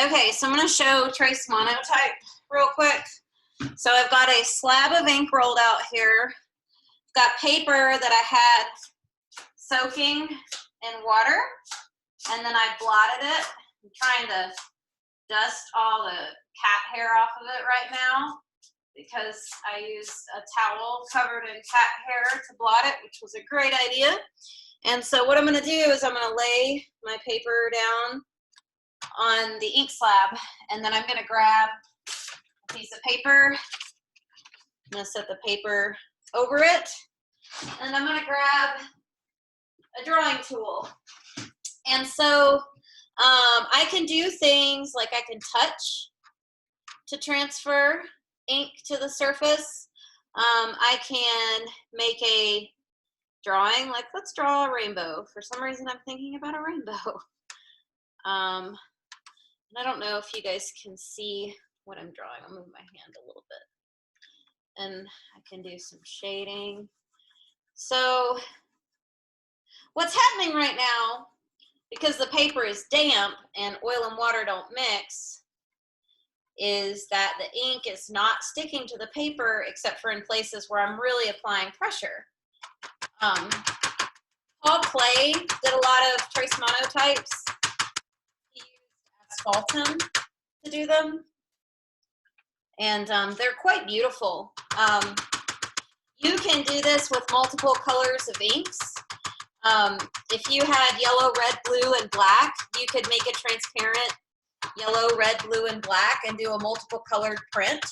Okay, so I'm going to show Trace Monotype real quick. So I've got a slab of ink rolled out here. I've got paper that I had soaking in water, and then I blotted it. I'm trying to dust all the cat hair off of it right now because I used a towel covered in cat hair to blot it, which was a great idea. And so what I'm going to do is I'm going to lay my paper down on the ink slab, and then I'm going to grab a piece of paper. I'm going to set the paper over it, and I'm going to grab a drawing tool. And so I can do things like I can touch to transfer ink to the surface. I can make a drawing, like let's draw a rainbow. For some reason I'm thinking about a rainbow. And I don't know if you guys can see what I'm drawing. I'll move my hand a little bit. And I can do some shading. So what's happening right now, because the paper is damp and oil and water don't mix, is that the ink is not sticking to the paper except for in places where I'm really applying pressure. Paul Clay did a lot of trace monotypes. He used asphaltum to do them, and they're quite beautiful. You can do this with multiple colors of inks. If you had yellow, red, blue, and black, you could make a transparent yellow, red, blue, and black and do a multiple colored print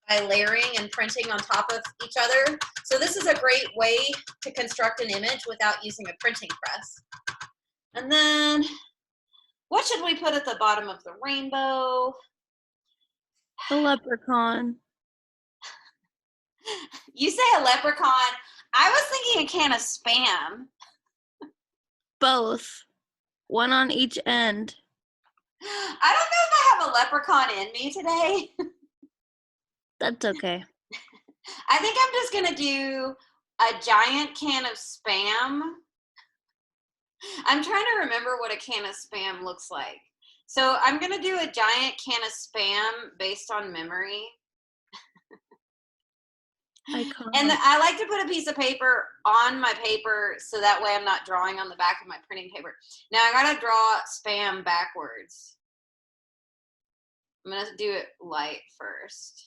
by layering and printing on top of each other. So this is a great way to construct an image without using a printing press. And then, what should we put at the bottom of the rainbow? A leprechaun. You say a leprechaun. I was thinking a can of Spam. Both. One on each end. I don't know if I have a leprechaun in me today. That's okay. I think I'm just going to do a giant can of Spam. I'm trying to remember what a can of Spam looks like. So I'm going to do a giant can of Spam based on memory. And I like to put a piece of paper on my paper so that way I'm not drawing on the back of my printing paper. Now I got to draw Spam backwards. I'm going to do it light first.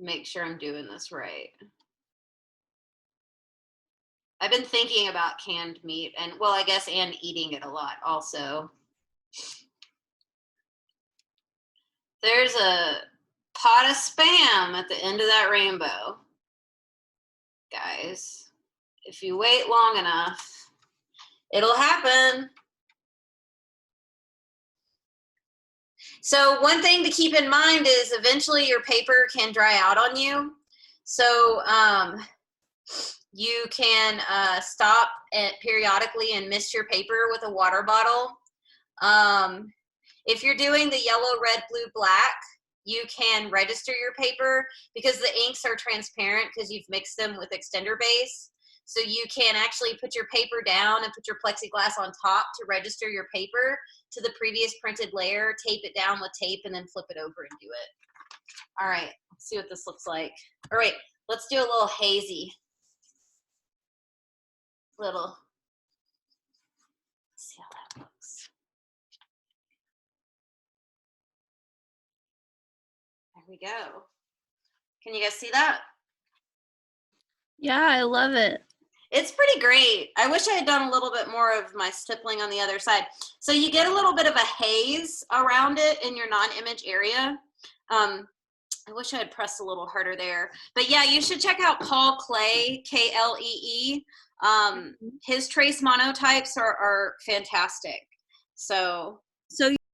Make sure I'm doing this right. I've been thinking about canned meat and, well, I guess, and eating it a lot also. There's a pot of Spam at the end of that rainbow. Guys, if you wait long enough, it'll happen. So one thing to keep in mind is eventually your paper can dry out on you. So you can stop periodically and mist your paper with a water bottle. If you're doing the yellow, red, blue, black, you can register your paper because the inks are transparent because you've mixed them with extender base. So you can actually put your paper down and put your plexiglass on top to register your paper to the previous printed layer, tape it down with tape, and then flip it over and do it. All right, let's see what this looks like. All right, let's do a little hazy. Let's see how that looks. There we go. Can you guys see that? Yeah, I love it. It's pretty great. I wish I had done a little bit more of my stippling on the other side. So you get a little bit of a haze around it in your non-image area. I wish I had pressed a little harder there. But yeah, you should check out Paul Clay, K-L-E-E. His trace monotypes are fantastic. So